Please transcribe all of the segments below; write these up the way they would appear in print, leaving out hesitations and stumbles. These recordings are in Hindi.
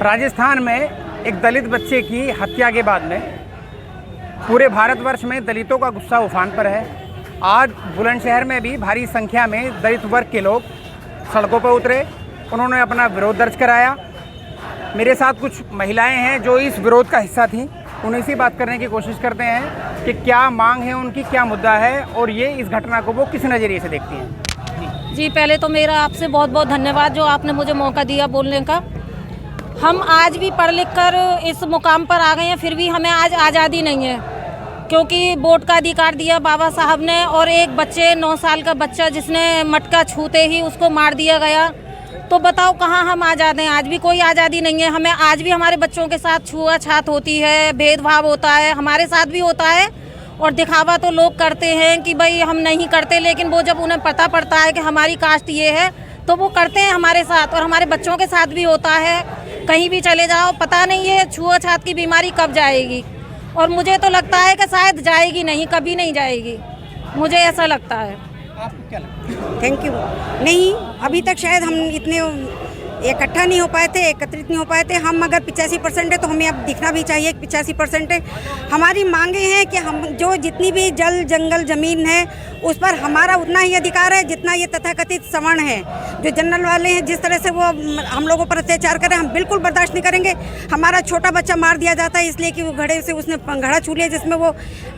राजस्थान में एक दलित बच्चे की हत्या के बाद में पूरे भारतवर्ष में दलितों का गुस्सा उफान पर है। आज बुलंदशहर में भी भारी संख्या में दलित वर्ग के लोग सड़कों पर उतरे, उन्होंने अपना विरोध दर्ज कराया। मेरे साथ कुछ महिलाएं हैं जो इस विरोध का हिस्सा थीं, उन्हीं से बात करने की कोशिश करते हैं कि क्या मांग है उनकी, क्या मुद्दा है और ये इस घटना को वो किस नज़रिए से देखती हैं। जी, पहले तो मेरा आपसे बहुत बहुत धन्यवाद जो आपने मुझे मौका दिया बोलने का। हम आज भी पढ़ लिख कर इस मुकाम पर आ गए हैं, फिर भी हमें आज आज़ादी नहीं है, क्योंकि वोट का अधिकार दिया बाबा साहब ने और एक बच्चे 9 साल का बच्चा जिसने मटका छूते ही उसको मार दिया गया, तो बताओ कहाँ हम आज़ाद हैं। आज भी कोई आज़ादी नहीं है। हमें आज भी हमारे बच्चों के साथ छुआछात होती है, भेदभाव होता है, हमारे साथ भी होता है। और दिखावा तो लोग करते हैं कि भाई हम नहीं करते, लेकिन वो जब उन्हें पता पड़ता है कि हमारी कास्ट ये है तो वो करते हैं हमारे साथ, और हमारे बच्चों के साथ भी होता है। कहीं भी चले जाओ, पता नहीं है छुआछात की बीमारी कब जाएगी, और मुझे तो लगता है कि शायद जाएगी नहीं, कभी नहीं जाएगी, मुझे ऐसा लगता है। आपको क्या लगता है? Thank you. नहीं, अभी तक शायद हम इतने इकट्ठा नहीं हो पाए थे, एकत्रित नहीं हो पाए थे। हम अगर 85% है तो हमें अब दिखना भी चाहिए 85% है। हमारी मांगे हैं कि हम जो जितनी भी जल जंगल ज़मीन है उस पर हमारा उतना ही अधिकार है जितना ये तथाकथित सवर्ण है, जो जनरल वाले हैं। जिस तरह से वो हम लोगों पर अत्याचार करें, हम बिल्कुल बर्दाश्त नहीं करेंगे। हमारा छोटा बच्चा मार दिया जाता है इसलिए कि वो घड़े से उसने घड़ा छू लिया जिसमें वो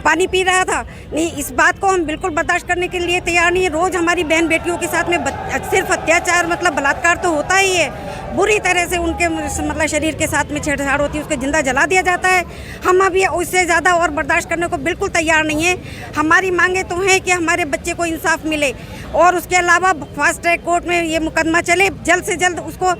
पानी पी रहा था। नहीं, इस बात को हम बिल्कुल बर्दाश्त करने के लिए तैयार नहीं है। रोज़ हमारी बहन बेटियों के साथ में सिर्फ अत्याचार मतलब बलात्कार तो होता ही है, बुरी तरह से उनके मतलब शरीर के साथ में छेड़छाड़ होती है, उसको जिंदा जला दिया जाता है। हम अभी उससे ज़्यादा और बर्दाश्त करने को बिल्कुल तैयार नहीं है। हमारी मांगे तो हैं कि हमारे बच्चे को इंसाफ मिले, और उसके अलावा फास्ट ट्रैक कोर्ट में ये मुकदमा चले, जल्द से जल्द उसको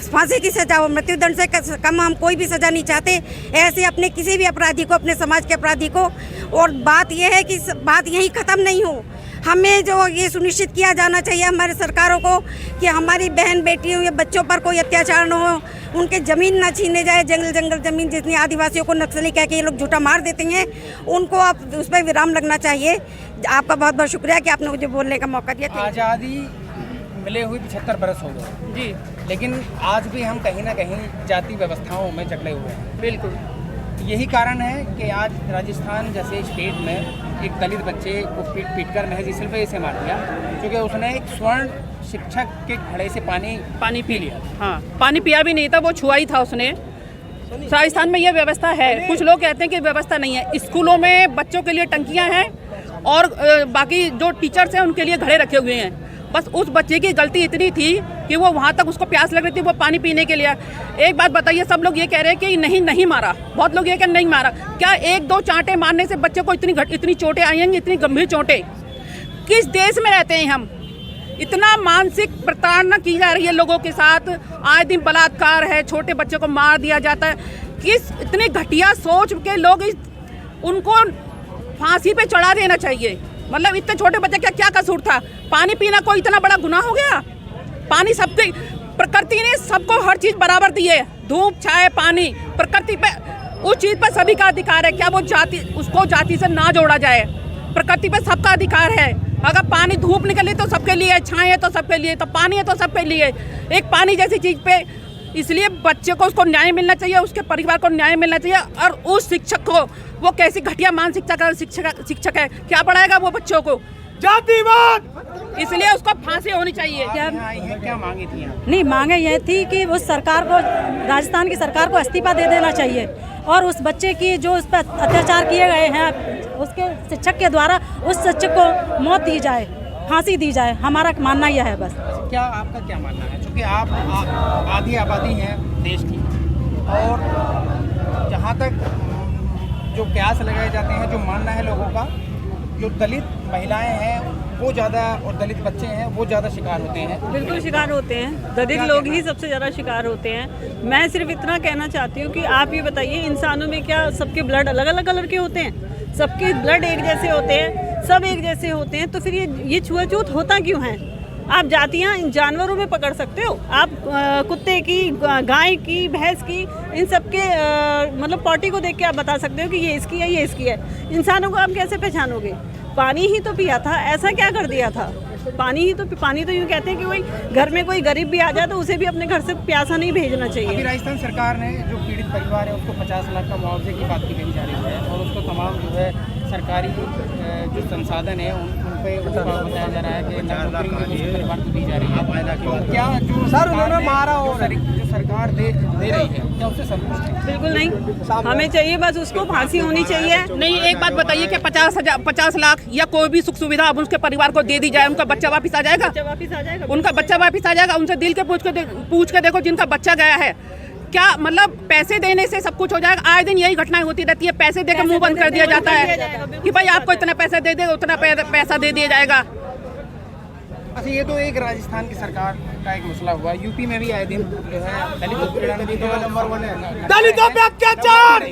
फांसी की सजा हो। मृत्युदंड से कम हम कोई भी सज़ा नहीं चाहते ऐसे अपने किसी भी अपराधी को, अपने समाज के अपराधी को। और बात यह है कि बात यहीं ख़त्म नहीं हो। हमें जो ये सुनिश्चित किया जाना चाहिए हमारे सरकारों को कि हमारी बहन बेटियों या बच्चों पर कोई अत्याचार न हो, उनके ज़मीन ना छीने जाए। जंगल ज़मीन जितनी आदिवासियों को नक्सली कह के ये लोग झूठा मार देते हैं, उनको अब उस पर विराम लगना चाहिए। आपका बहुत बहुत शुक्रिया कि आपने मुझे बोलने का मौका दिया। आज़ादी मिले हुए 75 बरस हो गए जी, लेकिन आज भी हम कहीं ना कहीं जाति व्यवस्थाओं में जकड़े हुए हैं। बिल्कुल यही कारण है कि आज राजस्थान जैसे स्टेट में एक दलित बच्चे को पीट कर महज इस वजह से मार दिया क्योंकि उसने एक स्वर्ण शिक्षक के घड़े से पानी पी लिया। हाँ, पानी पिया भी नहीं था, वो छुआ ही था उसने। राजस्थान में यह व्यवस्था है। कुछ लोग कहते हैं कि व्यवस्था नहीं है। स्कूलों में बच्चों के लिए टंकियां हैं और बाकी जो टीचर्स हैं उनके लिए घड़े रखे हुए हैं। बस उस बच्चे की गलती इतनी थी कि वो वहाँ तक उसको प्यास लग रही थी, वो पानी पीने के लिए। एक बात बताइए, सब लोग ये कह रहे हैं कि नहीं मारा, बहुत लोग ये कह नहीं मारा। क्या 1-2 चांटे मारने से बच्चे को इतनी चोटें आई हैं, इतनी गंभीर चोटें? किस देश में रहते हैं हम? इतना मानसिक प्रताड़ना की जा रही है लोगों के साथ। आए दिन बलात्कार है, छोटे बच्चे को मार दिया जाता है। किस इतनी घटिया सोच के लोग उनको फांसी पे चढ़ा देना चाहिए। मतलब इतने छोटे बच्चे का क्या कसूर था? पानी पीना कोई इतना बड़ा गुनाह हो गया? पानी सबके, प्रकृति ने सबको हर चीज बराबर दी है, धूप छाए पानी। प्रकृति पे उस चीज पर सभी का अधिकार है। क्या वो उसको जाति से ना जोड़ा जाए? प्रकृति पे सबका अधिकार है। अगर पानी, धूप निकली तो सबके लिए, छाए तो सबके लिए, तो पानी है तो सबके लिए। एक पानी जैसी चीज पे इसलिए बच्चे को उसको न्याय मिलना चाहिए, उसके परिवार को न्याय मिलना चाहिए। और उस शिक्षक को, वो कैसी घटिया मानसिकता का शिक्षक है, क्या पढ़ाएगा वो बच्चों को? जातिवाद। इसलिए उसको फांसी होनी चाहिए। क्या मांगी थी? नहीं, मांगे ये थी कि उस सरकार को, राजस्थान की सरकार को इस्तीफा दे देना चाहिए, और उस बच्चे की जो उस पर अत्याचार किए गए हैं उसके शिक्षक के द्वारा उस शिक्षक को मौत दी जाए, फांसी दी जाए। हमारा मानना यह है बस। क्या आपका क्या मानना है? क्योंकि आप आधी आबादी हैं देश की, और जहाँ तक जो कयास लगाए जाते हैं, जो मानना है लोगों का, जो दलित महिलाएं हैं वो ज़्यादा और दलित बच्चे हैं वो ज़्यादा शिकार होते हैं। बिल्कुल शिकार होते हैं, दलित लोग ही सबसे ज़्यादा शिकार होते हैं। मैं सिर्फ इतना कहना चाहती हूँ कि आप ये बताइए, इंसानों में क्या सबके ब्लड अलग अलग कलर के होते हैं? सबके ब्लड एक जैसे होते हैं, सब एक जैसे होते हैं, तो फिर ये छुआछूत होता क्यों है? आप जातियाँ इन जानवरों में पकड़ सकते हो, आप कुत्ते की, गाय की, भैंस की, इन सब के मतलब पॉटी को देख के आप बता सकते हो कि ये इसकी है, ये इसकी है। इंसानों को आप कैसे पहचानोगे? पानी ही तो पिया था, ऐसा क्या कर दिया था? पानी तो यूँ कहते हैं कि कोई घर में कोई गरीब भी आ जाए तो उसे भी अपने घर से प्यासा नहीं भेजना अभी चाहिए। राजस्थान सरकार ने जो पीड़ित परिवार है उसको 50 लाख का मुआवजे की बात की गई जा रही है और उसको तमाम जो है सरकारी जो संसाधन है उन पे उसका बताया जा रहा है कि नौकरी उस परिवार को दी जा रही है। तो क्या जो सर उन्होंने मारा हो जो सरकार दे रही है क्या उससे संतुष्ट है? बिल्कुल नहीं, हमें चाहिए बस उसको फांसी होनी चाहिए। नहीं, एक बात बताइए कि 50 लाख या कोई भी सुख सुविधा अब उसके परिवार को दे दी जाए, उनका बच्चा वापस आ जाएगा? उनका बच्चा वापस आ जाएगा? उनसे दिल के पूछ के देखो जिनका बच्चा गया है, क्या मतलब पैसे देने से सब कुछ हो जाएगा? आए दिन यही घटनाएं होती रहती है, पैसे देकर मुंह बंद कर दिया जाता है कि भाई आपको इतना पैसा दे दे, उतना पैसा दे दिया जाएगा। अच्छा, ये तो एक राजस्थान की सरकार का एक मसला हुआ। यूपी में भी आए दिन जो है दलित उत्पीड़न भी तो नंबर 1 है, दलितों पे अत्याचार।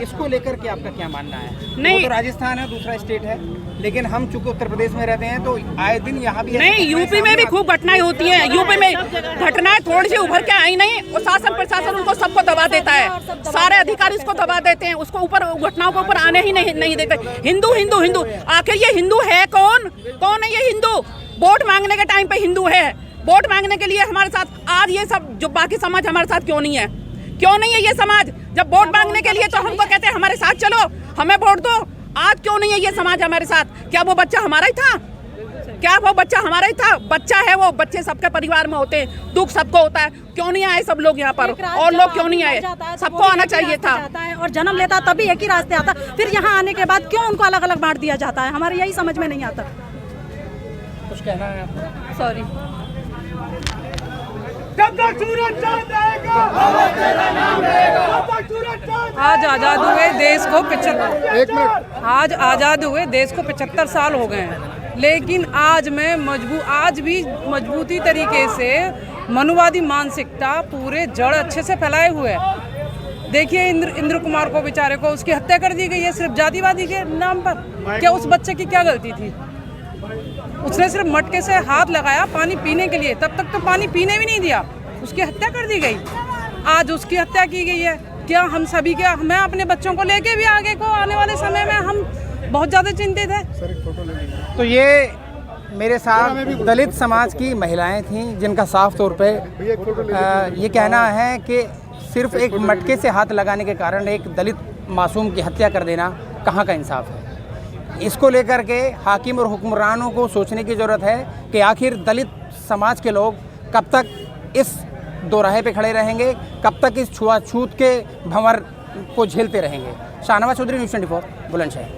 इसको लेकर के आपका क्या मानना है? नहीं, तो राजस्थान है, दूसरा स्टेट है, लेकिन हम चूंकि उत्तर प्रदेश में रहते हैं तो आए दिन यहाँ भी नहीं, यूपी में भी खूब घटनाएं होती हैं। यूपी में घटनाएं थोड़ी सी उभर के आई नहीं, वो शासन प्रशासन उनको सबको दबा देता है, सारे अधिकारी उसको दबा देते हैं, उसको ऊपर घटनाओं को ऊपर आने ही नहीं देते। हिंदू हिंदू हिंदू, आखिर ये हिंदू है कौन है ये हिंदू? वोट मांगने के टाइम पे हिंदू है, वोट मांगने के लिए हमारे साथ आज ये सब जो बाकी समाज हमारे साथ क्यों नहीं है? क्यों नहीं है ये समाज? जब वोट मांगने के लिए तो हमको कहते हैं हमारे साथ चलो, हमें वोट दो। आज क्यों नहीं है ये समाज हमारे साथ? क्या वो बच्चा हमारा ही था? क्या वो बच्चा हमारा ही था? बच्चा है वो, बच्चे सबके परिवार में होते हैं, दुख सबको होता है। क्यों नहीं आए सब लोग यहाँ पर? और लोग क्यों नहीं आए? सबको आना चाहिए था। और जन्म लेता तभी एक ही रास्ते आता, फिर यहाँ आने के बाद क्यों उनको अलग अलग बांट दिया जाता है? हमारे यही समझ में नहीं आता। कुछ कहना है आपको? सॉरी। आज आज़ाद हुए देश को 75 साल हो गए हैं, लेकिन आज भी मजबूती तरीके से मनुवादी मानसिकता पूरे जड़ अच्छे से फैलाए हुए है। देखिए इंद्र कुमार को बेचारे को उसकी हत्या कर दी गई है सिर्फ जातिवादी के नाम पर। क्या उस बच्चे की क्या गलती थी? उसने सिर्फ मटके से हाथ लगाया पानी पीने के लिए, तब तक तो पानी पीने भी नहीं दिया, उसकी हत्या कर दी गई। आज उसकी हत्या की गई है। क्या हम सभी के, मैं अपने बच्चों को लेके भी आगे को आने वाले समय में हम बहुत ज़्यादा चिंतित हैं। तो ये मेरे साथ दलित समाज की महिलाएं थीं जिनका साफ तौर पे ये कहना है कि सिर्फ एक मटके से हाथ लगाने के कारण एक दलित मासूम की हत्या कर देना कहाँ का इंसाफ है। इसको लेकर के हाकिम और हुक्मरानों को सोचने की ज़रूरत है कि आखिर दलित समाज के लोग कब तक इस दोराहे पे खड़े रहेंगे, कब तक इस छुआछूत के भंवर को झेलते रहेंगे। शाहनवाज चौधरी, न्यूज़ 24, बुलंदशहर।